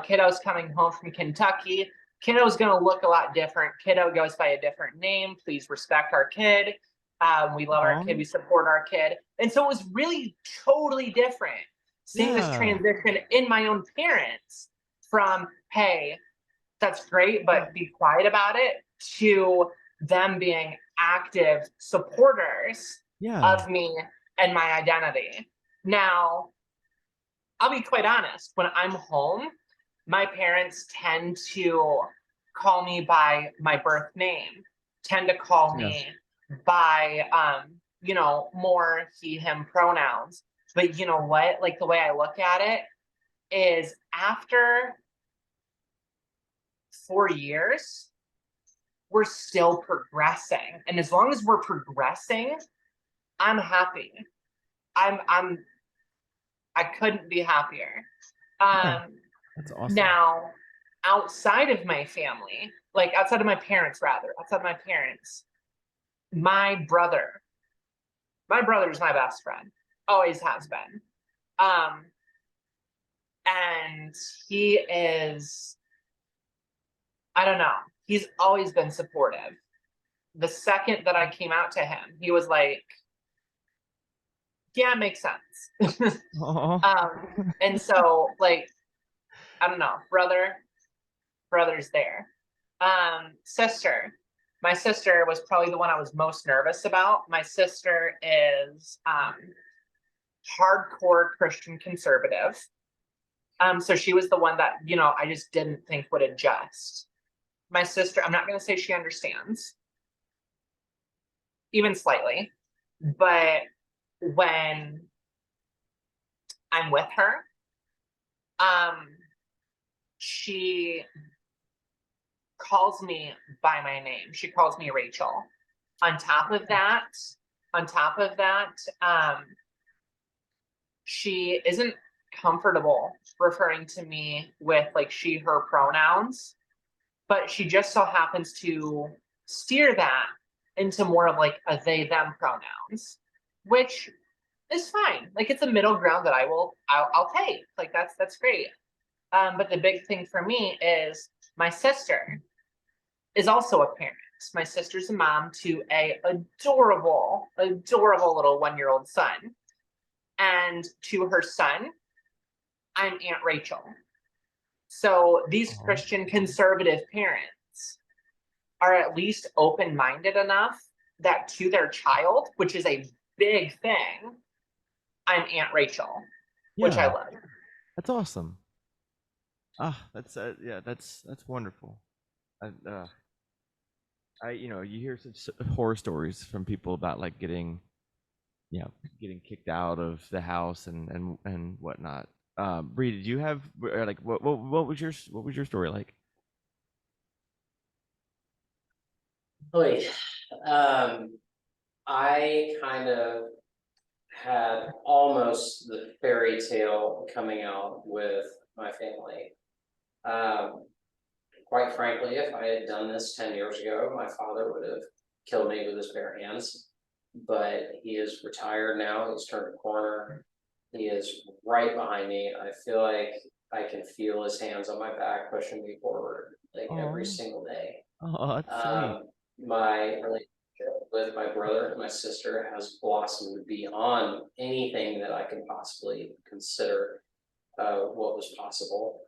kiddo's coming home from Kentucky. Kiddo's going to look a lot different. Kiddo goes by a different name. Please respect our kid. We love our kid. We support our kid. And so it was really totally different seeing this yeah. transition in my own parents from, hey, that's great, but be quiet about it, to them being active supporters Yeah. of me and my identity. Now, I'll be quite honest, when I'm home, my parents tend to call me by my birth name, tend to call Yeah. me by, more he, him pronouns. But you know what? Like, the way I look at it is, after 4 years, we're still progressing. And as long as we're progressing, I'm happy. I'm I couldn't be happier. Yeah. Um That's awesome. Now, outside of my family, like outside of my parents, rather, outside of my parents, my brother, my brother's my best friend, always has been. Um, and he is, I don't know, he's always been supportive. The second that I came out to him, he was like, yeah, it makes sense. Oh. And so, like, I don't know, brother's there. Sister. My sister was probably the one I was most nervous about. My sister is hardcore Christian conservative. So she was the one that, I just didn't think would adjust. My sister, I'm not going to say she understands, even slightly, but when I'm with her, um, she calls me by my name. She calls me Rachel. On top of that, on top of that, she isn't comfortable referring to me with like she, her pronouns, but she just so happens to steer that into more of like a they, them pronouns, which is fine. Like, it's a middle ground that I'll take. Like, that's great. But the big thing for me is my sister is also a parent. My sister's a mom to a adorable, adorable little 1-year-old son. And to her son, I'm Aunt Rachel. So these Oh. Christian conservative parents are at least open-minded enough that to their child, which is a big thing, I'm Aunt Rachel, which I Yeah. love. That's awesome. That's yeah, that's wonderful. I, you hear such horror stories from people about like getting kicked out of the house and whatnot. Bree, did you have or, like what was your story like? Like, um, I kind of had almost the fairy tale coming out with my family. Um, quite frankly, if I had done this 10 years ago, my father would have killed me with his bare hands. But he is retired now. He's turned a corner. He is right behind me. I feel like I can feel his hands on my back pushing me forward like every Oh, single day. oh, that's sweet. My relationship with my brother and my sister has blossomed beyond anything that I can possibly consider what was possible.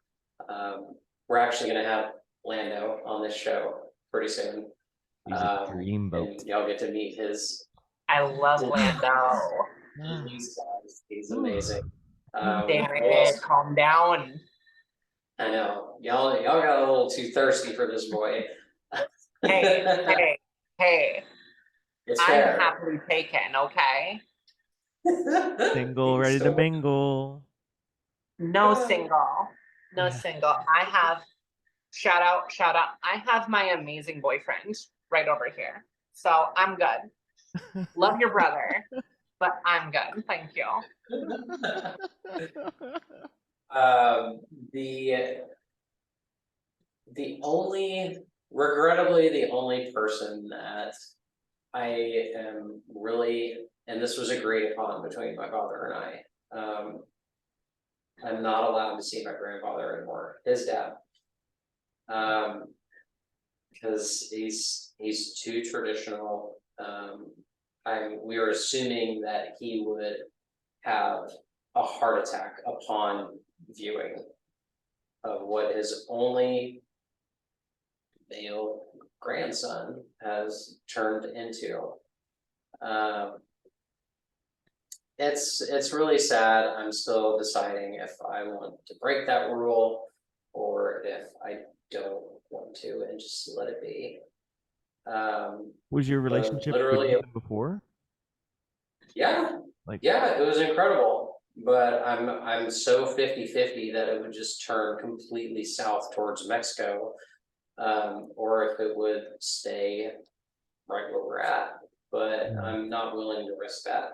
We're actually going to have Lando on this show pretty soon. He's a dreamboat. And y'all get to meet his. I love Lando. He's amazing. David, calm down. I know y'all got a little too thirsty for this boy. Hey. It's I'm fair. happily taken, okay? Single, ready to mingle. No single. No Yeah. single. I have shout out. I have my amazing boyfriend right over here. So I'm good. Love your brother, but I'm good. Thank you. The regrettably, the only person that I am really, and this was agreed upon between my father and I, I'm not allowed to see my grandfather anymore, his dad. Because he's too traditional. We were assuming that he would have a heart attack upon viewing of what his only male grandson has turned into. It's really sad. I'm still deciding if I want to break that rule or if I don't want to and just let it be. Was your relationship good literally, with him before? yeah, Like, yeah, it was incredible. But I'm so 50-50 that it would just turn completely south towards Mexico, or if it would stay right where we're at. But I'm not willing to risk that.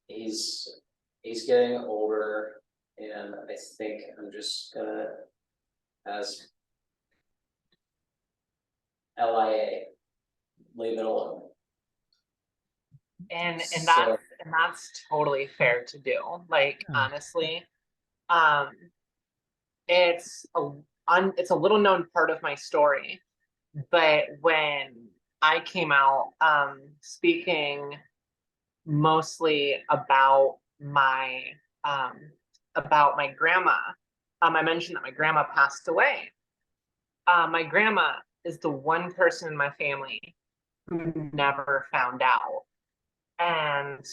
He's getting older, and I think I'm just gonna, as LIA, leave it alone. And So, that's totally fair to do. Like yeah. honestly, it's a little known part of my story, but when I came out speaking mostly um, about my grandma, I mentioned that my grandma passed away. My grandma is the one person in my family who never found out. And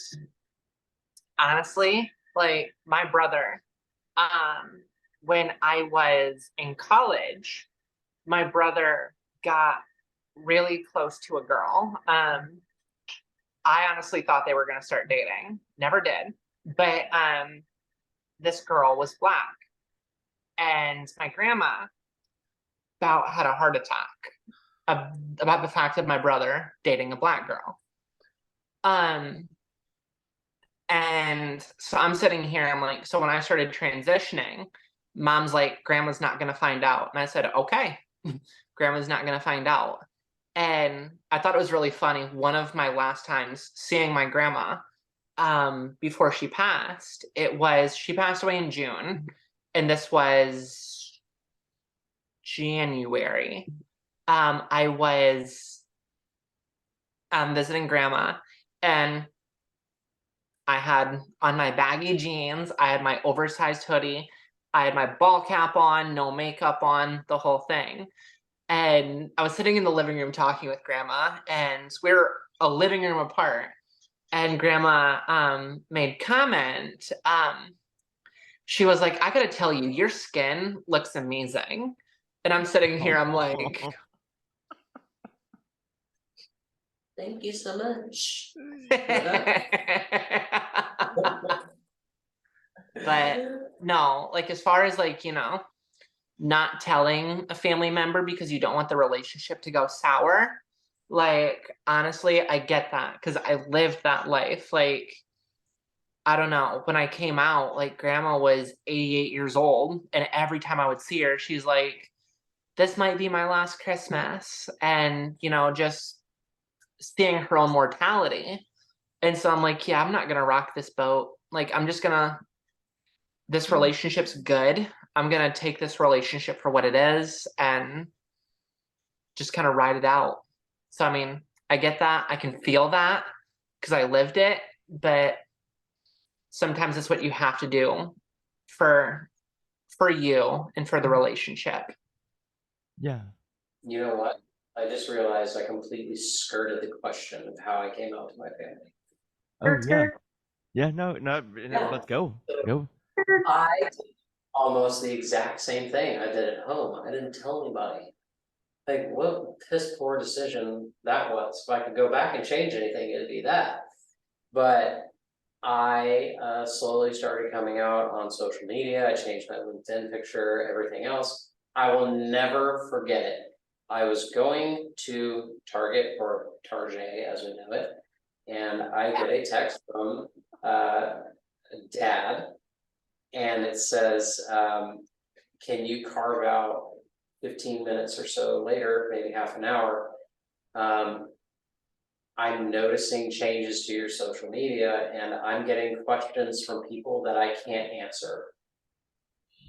honestly, like my brother, when I was in college, my brother got really close to a girl. I honestly thought they were going to start dating. Never did. But this girl was black. And my grandma about had a heart attack about the fact of my brother dating a black girl. And so I'm sitting here, I'm like, so when I started transitioning, mom's like, grandma's not going to find out. And I said, okay, grandma's not going to find out. And I thought it was really funny. One of my last times seeing my grandma before she passed, she passed away in June. And this was January. I was visiting grandma, and I had on my baggy jeans, I had my oversized hoodie, I had my ball cap on, no makeup on, the whole thing. And I was sitting in the living room talking with grandma, and we were a living room apart. And grandma made comment. She was like, I gotta tell you, your skin looks amazing. And I'm sitting here, I'm like, thank you so much. But no, like as far as like, not telling a family member because you don't want the relationship to go sour, like honestly, I get that because I lived that life. Like, I don't know, when I came out, like grandma was 88 years old, and every time I would see her, she's like, this might be my last Christmas. And, just seeing her own mortality, And so I'm like, yeah, I'm not gonna rock this boat. Like, I'm just gonna, this relationship's good. I'm gonna take this relationship for what it is and just kind of ride it out. So, I mean, I get that. I can feel that because I lived it, but sometimes it's what you have to do for you and for the relationship. Yeah. You know what? I just realized I completely skirted the question of how I came out to my family. Oh yeah. Yeah. No. No. No, Yeah. let's go. Go. I did almost the exact same thing I did at home. I didn't tell anybody. Like, what piss poor decision that was. If I could go back and change anything, it'd be that. But I slowly started coming out on social media. I changed my LinkedIn picture, everything else. I will never forget it. I was going to Target or Target as we know it, and I get a text from dad, and it says, can you carve out 15 minutes or so later, maybe half an hour? I'm noticing changes to your social media and I'm getting questions from people that I can't answer.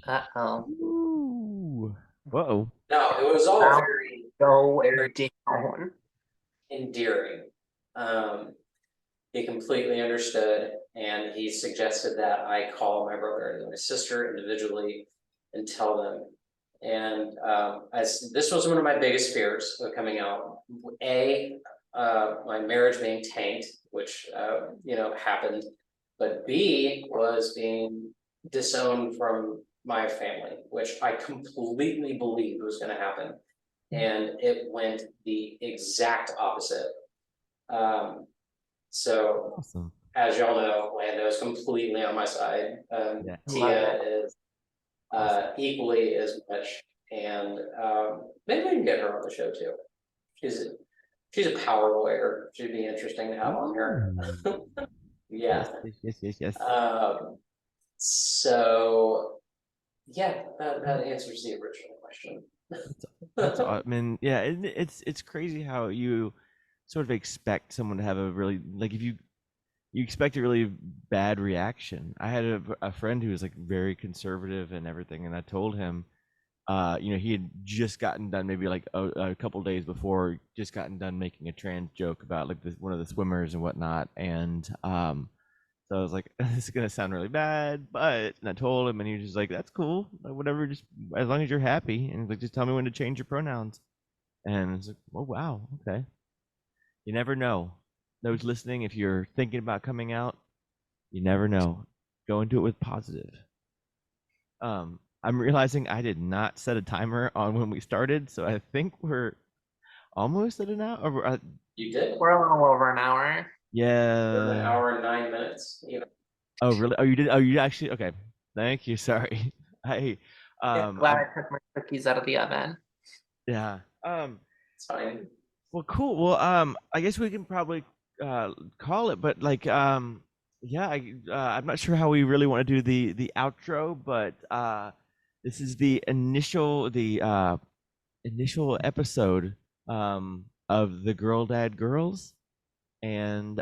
Uh-oh. Ooh. Whoa. No, it was all Wow. very, Nowhere very down. endearing. He completely understood and he suggested that I call my brother and my sister individually and tell them. And as this was one of my biggest fears of coming out. My marriage being tanked, which happened, but B was being disowned from my family, which I completely believed was going to happen, and it went the exact opposite. So Awesome. as y'all know, Lando is completely on my side. Yeah. Love it. Tia is Awesome. equally as much, and maybe we can get her on the show too. She's a power lawyer. She'd be interesting to have on here. Ooh. Yeah. Yes. Yes. Yes. Yes. Yes. So yeah, that answers the original question. That's, I mean, yeah, it's crazy how you sort of expect someone to have a really like if you expect a really bad reaction. I had a friend who was like very conservative and everything, and I told him, he had just gotten done maybe like a couple days before, just gotten done making a trans joke about like one of the swimmers and whatnot, and so I was like, this is gonna sound really bad, but and I told him, and he was just like, that's cool, like, whatever, just as long as you're happy, and he's like, just tell me when to change your pronouns, and it's like, oh wow, okay. You never know. Those listening, if you're thinking about coming out, you never know. Go into it with positive. I'm realizing I did not set a timer on when we started, so I think we're almost at an hour. You did. We're a little over an hour. We're an Yeah. hour and 9 minutes. You know. Oh, really? Oh, you did? Oh, you actually? Okay. Thank you. Sorry. I, Glad I'm, I took my cookies out of the oven. yeah. It's fine. Well, cool. Well, I guess we can probably call it, but like, yeah, I'm not sure how we really want to do the outro, but this is the initial episode of the Girl Dad Girls, and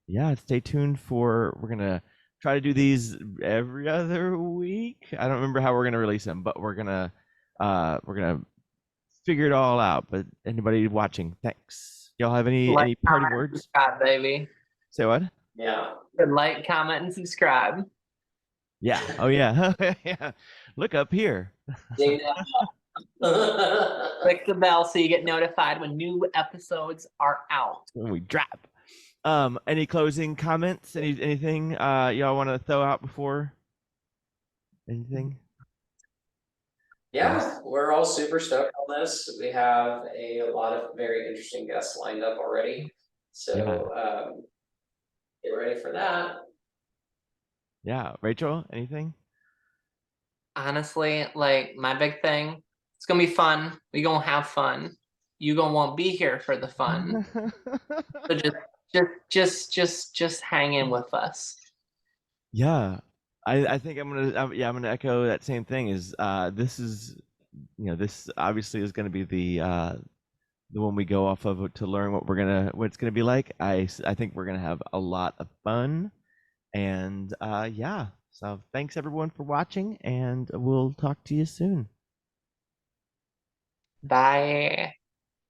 yeah, stay tuned for we're gonna try to do these every other week. I don't remember how we're gonna release them, but we're gonna figure it all out. But anybody watching, thanks. Y'all have Like, any party comment, and words? subscribe, baby. Say what? Yeah. Like, comment, and subscribe. Yeah. Oh yeah. Yeah. Look up here. Ding that. Click the bell so you get notified when new episodes are out. When we drop. Any closing comments? Anything y'all want to throw out before anything? Yeah, we're all super stoked on this. We have a lot of very interesting guests lined up already. Yeah. So get ready for that. Yeah. Rachel, anything? Honestly, like my big thing, it's gonna be fun. We gonna have fun. You gonna want to be here for the fun. So just hang in with us. Yeah. I think I'm gonna echo that same thing. Is this is this obviously is gonna be the one we go off of to learn what it's gonna be like. I think we're gonna have a lot of fun, and yeah. So thanks everyone for watching, and we'll talk to you soon. Bye.